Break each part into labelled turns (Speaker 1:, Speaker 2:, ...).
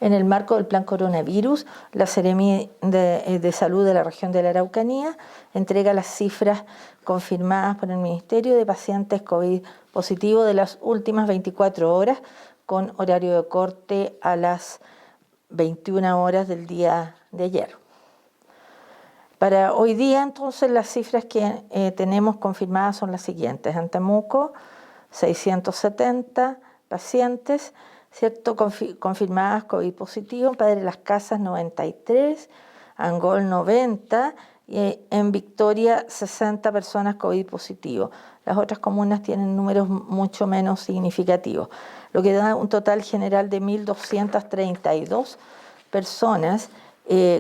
Speaker 1: En el marco del plan coronavirus, la Seremi de Salud de la región de la Araucanía entrega las cifras confirmadas por el Ministerio de pacientes COVID positivos de las últimas 24 horas, con horario de corte a las 21 horas del día de ayer. Para hoy día, entonces, las cifras que tenemos confirmadas son las siguientes. En Temuco, 670 pacientes, ¿cierto? Confirmadas COVID positivo. En Padre Las Casas, 93, Angol, 90, y en Victoria, 60 personas COVID positivo. Las otras comunas tienen números mucho menos significativos, lo que da un total general de 1.232 personas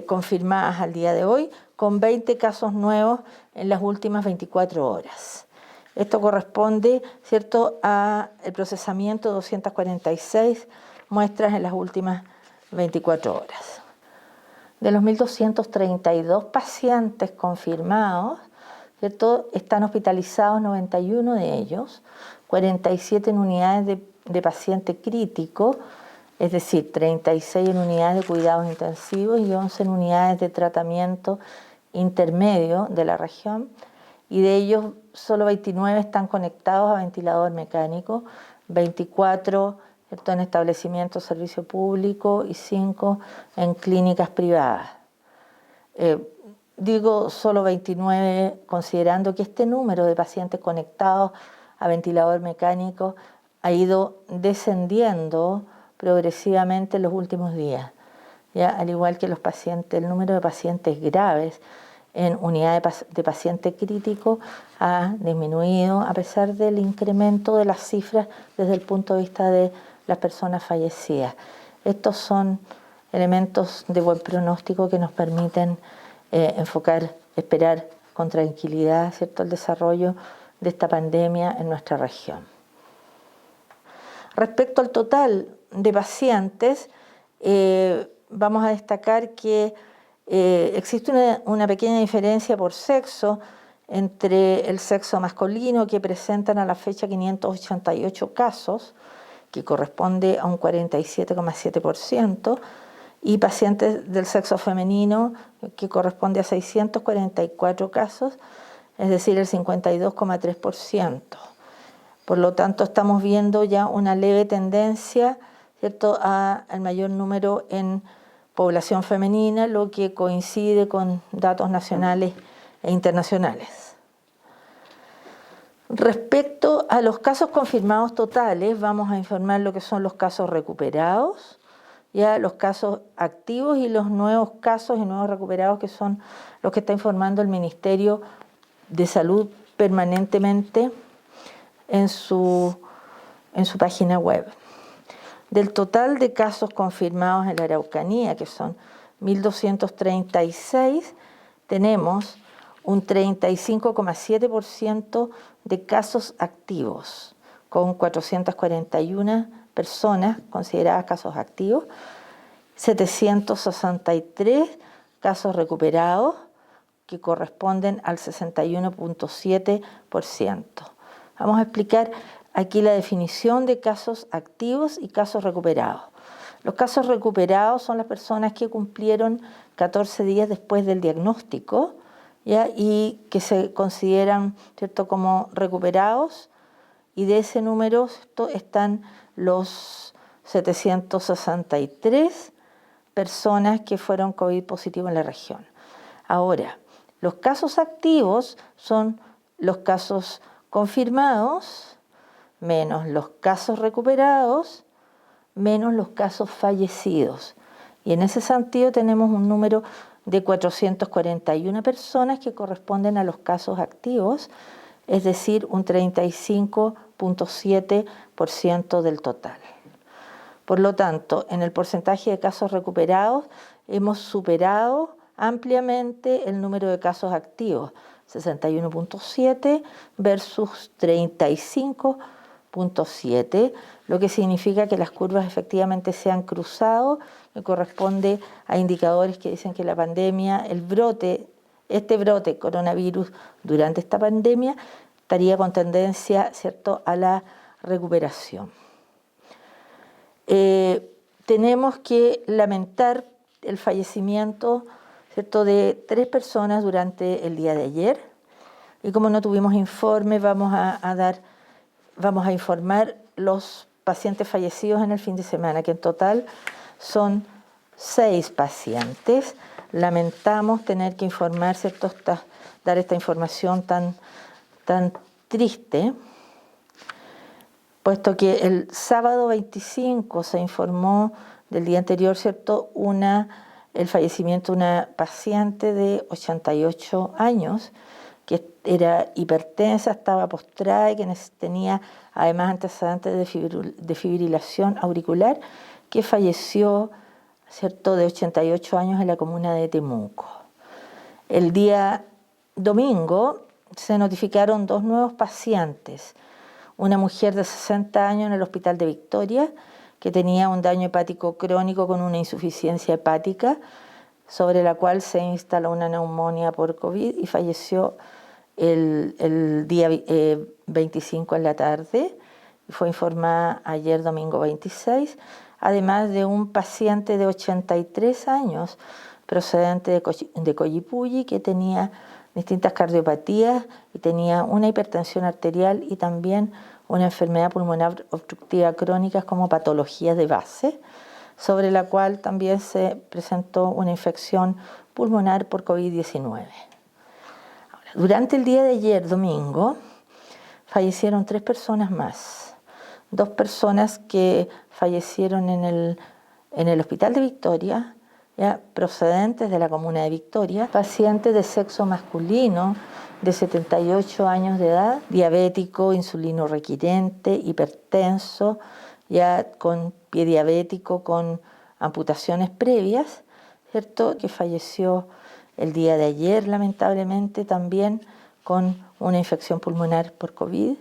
Speaker 1: confirmadas al día de hoy, con 20 casos nuevos en las últimas 24 horas. Esto corresponde, ¿cierto?, al procesamiento de 246 muestras en las últimas 24 horas. De los 1.232 pacientes confirmados, ¿cierto?, están hospitalizados 91 de ellos, 47 en unidades de paciente crítico, es decir, 36 en unidades de cuidados intensivos y 11 en unidades de tratamiento intermedio de la región, y de ellos solo 29 están conectados a ventilador mecánico, 24, ¿cierto?, en establecimientos de servicio público y 5 en clínicas privadas. Digo solo 29 considerando que este número de pacientes conectados a ventilador mecánico ha ido descendiendo progresivamente en los últimos días, ¿ya? Al igual que el número de pacientes graves en unidades de paciente crítico ha disminuido a pesar del incremento de las cifras desde el punto de vista de las personas fallecidas. Estos son elementos de buen pronóstico que nos permiten esperar con tranquilidad, ¿cierto?, el desarrollo de esta pandemia en nuestra región. Respecto al total de pacientes, vamos a destacar que existe una pequeña diferencia por sexo entre el sexo masculino, que presentan a la fecha 588 casos, que corresponde a un 47,7%, y pacientes del sexo femenino, que corresponde a 644 casos, es decir, el 52,3%. Por lo tanto, estamos viendo ya una leve tendencia, ¿cierto?, al mayor número en población femenina, lo que coincide con datos nacionales e internacionales. Respecto a los casos confirmados totales, vamos a informar lo que son los casos recuperados, ya los casos activos y los nuevos casos y nuevos recuperados, que son los que está informando el Ministerio de Salud permanentemente en su página web. Del total de casos confirmados en la Araucanía, que son 1.236, tenemos un 35,7% de casos activos, con 441 personas consideradas casos activos, 763 casos recuperados, que corresponden al 61,7%. Vamos a explicar aquí la definición de casos activos y casos recuperados. Los casos recuperados son las personas que cumplieron 14 días después del diagnóstico, ¿ya?, y que se consideran, ¿cierto?, como recuperados, y de ese número están los 763 personas que fueron COVID positivo en la región. Ahora, los casos activos son los casos confirmados menos los casos recuperados menos los casos fallecidos. Y en ese sentido tenemos un número de 441 personas que corresponden a los casos activos, es decir, un 35,7% del total. Por lo tanto, en el porcentaje de casos recuperados hemos superado ampliamente el número de casos activos, 61,7 versus 35,7, lo que significa que las curvas efectivamente se han cruzado, que corresponde a indicadores que dicen que la pandemia, este brote coronavirus durante esta pandemia estaría con tendencia, ¿cierto?, a la recuperación. tenemos que lamentar el fallecimiento, ¿cierto?, de 3 personas durante el día de ayer. Y como no tuvimos informe, vamos a informar los pacientes fallecidos en el fin de semana, que en total son 6 pacientes. Lamentamos tener que informar, ¿cierto?, dar esta información tan triste, puesto que el sábado 25 se informó del día anterior, ¿cierto?, el fallecimiento de una paciente de 88 años, que era hipertensa, estaba postrada y que tenía además antecedentes de fibrilación auricular, que falleció, ¿cierto?, de 88 años en la comuna de Temuco. El día domingo se notificaron 2 nuevos pacientes. Una mujer de 60 años en el Hospital de Victoria, que tenía un daño hepático crónico con una insuficiencia hepática, sobre la cual se instaló una neumonía por COVID y falleció el día 25 en la tarde. Fue informada ayer domingo 26, además de un paciente de 83 años procedente de Collipulli, que tenía distintas cardiopatías y tenía una hipertensión arterial y también una enfermedad pulmonar obstructiva crónica como patología de base, sobre la cual también se presentó una infección pulmonar por COVID-19. Durante el día de ayer, domingo, fallecieron 3 personas más. 2 personas que fallecieron en el Hospital de Victoria, ya, procedentes de la comuna de Victoria, pacientes de sexo masculino de 78 años de edad, diabético, insulino requirente, hipertenso, ya con pie diabético, con amputaciones previas, ¿cierto?, que falleció el día de ayer, lamentablemente, también con una infección pulmonar por COVID.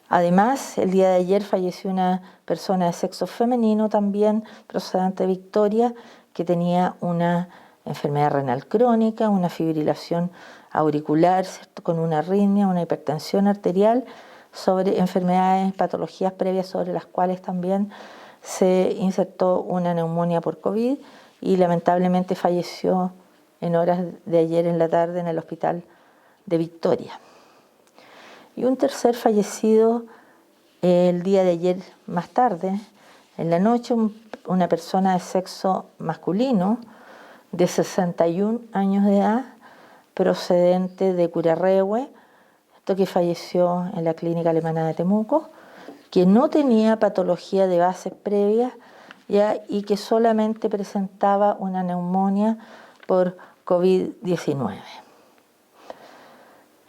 Speaker 1: Además, el día de ayer falleció una persona de sexo femenino también procedente de Victoria, que tenía una enfermedad renal crónica, una fibrilación auricular, ¿cierto?, con una arritmia, una hipertensión arterial, sobre enfermedades, patologías previas sobre las cuales también se insertó una neumonía por COVID y lamentablemente falleció en horas de ayer en la tarde en el Hospital de Victoria. Y un tercer fallecido el día de ayer más tarde, en la noche, una persona de sexo masculino de 61 años de edad, procedente de Curarrehue, que falleció en la clínica alemana de Temuco, que no tenía patología de bases previas, ¿ya?, y que solamente presentaba una neumonía por COVID-19.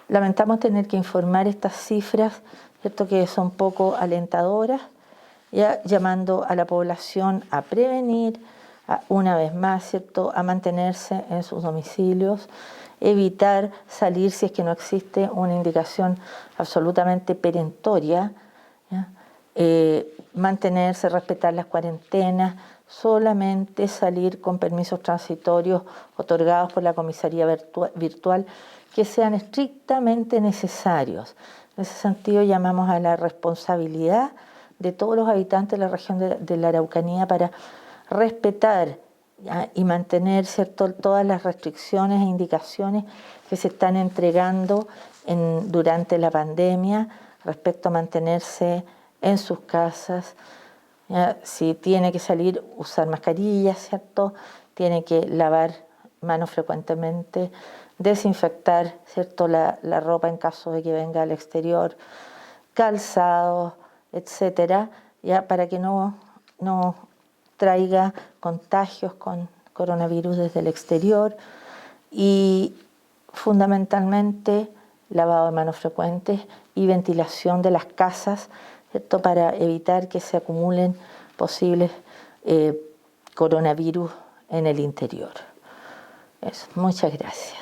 Speaker 1: Lamentamos tener que informar estas cifras, ¿cierto?, que son poco alentadoras, ya, llamando a la población a prevenir, una vez más, ¿cierto?, a mantenerse en sus domicilios, evitar salir si es que no existe una indicación absolutamente perentoria, ¿ya?, mantenerse, respetar las cuarentenas, solamente salir con permisos transitorios otorgados por la comisaría virtual que sean estrictamente necesarios. En ese sentido, llamamos a la responsabilidad de todos los habitantes de la región de la Araucanía para respetar, ¿ya?, y mantener, ¿cierto?, todas las restricciones e indicaciones que se están entregando durante la pandemia respecto a mantenerse en sus casas, ¿ya? Si tiene que salir, usar mascarillas, ¿cierto?, tiene que lavar manos frecuentemente, desinfectar, ¿cierto?, la ropa en caso de que venga al exterior, calzados, etcétera, ya, para que no traiga contagios con coronavirus desde el exterior, y fundamentalmente lavado de manos frecuentes y ventilación de las casas, ¿cierto?, para evitar que se acumulen posibles coronavirus en el interior. Eso. Muchas gracias.